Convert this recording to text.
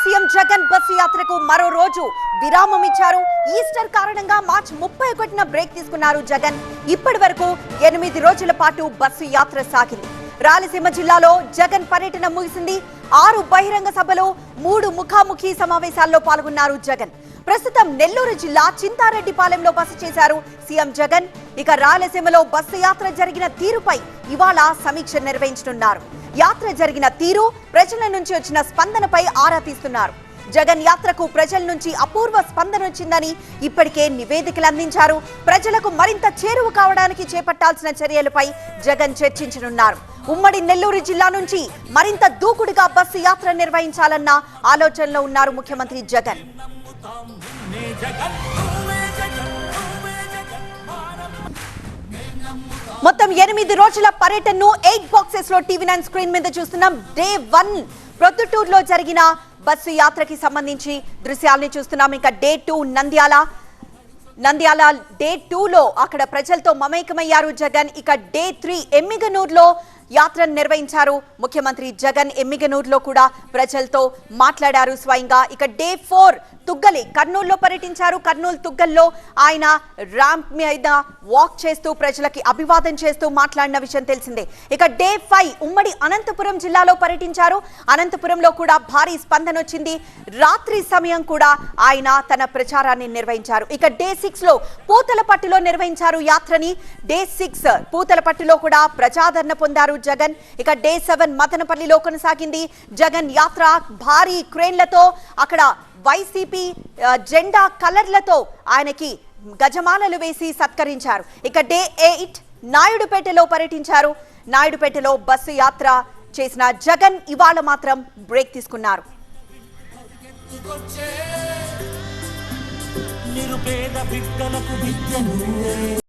CM Jagan bus యాత్రకు మరో రోజు విరామం ఇచ్చారు. ఈస్టర్ కారణంగా మార్చి 31న బ్రేక్ తీసుకున్నారు జగన్. ఇప్పటి వరకు 8 రోజుల పాటు బస్సు యాత్ర సాగింది. రాయలసీమ జిల్లాలో జగన్ పర్యటన ముగిసింది. 6 బహిరంగ సభలో 3 ముఖాముఖి సమావేశాల్లో పాల్గొన్నారు జగన్. ప్రస్తుతం నెల్లూరు జిల్లా చింతారెడ్డిపాలెంలో బస చేశారు సీఎం జగన్. ఇక రాయలసీమలో బస్సు యాత్ర జరిగిన తీరుపై ఇవాళ సమీక్ష నిర్వహించనున్నారు. యాత్ర జరిగిన తీరు, ప్రజల నుంచి వచ్చిన స్పందనపై ఆరా తీస్తున్నారు. జగన్ యాత్రకు ప్రజల నుంచి అపూర్వ స్పందన వచ్చిందని ఇప్పటికే నివేదికలు అందించారు. ప్రజలకు మరింత చేరువ కావడానికి చేపట్టాల్సిన చర్యలపై జగన్ చర్చించనున్నారు. ఉమ్మడి నెల్లూరు జిల్లా నుంచి మరింత దూకుడుగా బస్సు యాత్ర నిర్వహించాలన్న ఆలోచనలో ఉన్నారు ముఖ్యమంత్రి జగన్. మొత్తం 8 రోజుల పర్యటనను 8 బాక్సెస్ లో టీవీ9 స్క్రీన్ మీద చూస్తున్నాం. డే 1 ప్రొద్దుటూరులో జరిగిన బస్సు యాత్రకి సంబంధించి దృశ్యాలని చూస్తున్నాం. ఇంకా డే 2 నంద్యాల డే 2లో అక్కడ ప్రజలతో మమేకమయ్యారు జగన్. ఇక డే 3 ఎమ్మిగనూరులో యాత్రను నిర్వహించారు ముఖ్యమంత్రి జగన్. ఎమ్మిగనూరులో కూడా ప్రజలతో మాట్లాడారు స్వయంగా. ఇక డే 4 తుగ్గలి కర్నూలులో పర్యటించారు. కర్నూలు తుగ్గల్లో ఆయన ర్యాంప్ మీద వాక్ చేస్తూ ప్రజలకి అభివాదం చేస్తూ మాట్లాడిన విషయం తెలిసిందే. ఇక డే 5 ఉమ్మడి అనంతపురం జిల్లాలో పర్యటించారు. అనంతపురంలో కూడా భారీ స్పందన వచ్చింది. రాత్రి సమయం కూడా ఆయన తన ప్రచారాన్ని నిర్వహించారు. ఇక డే 6లో పూతలపట్టులో నిర్వహించారు యాత్రని. డే 6 పూతలపట్టులో కూడా ప్రజాదరణ పొందారు జగన్. ఇక డే 7 మదనపల్లిలో కొనసాగింది జగన్ యాత్ర. భారీ క్రేన్లతో అక్కడ వైసీపీ జెండా కలర్లతో ఆయనకి గజమాలలు వేసి సత్కరించారు. ఇక డే 8 నాయుడుపేటలో పర్యటించారు. నాయుడుపేటలో బస్సు యాత్ర చేసిన జగన్ ఇవాళ మాత్రం బ్రేక్ తీసుకున్నారు.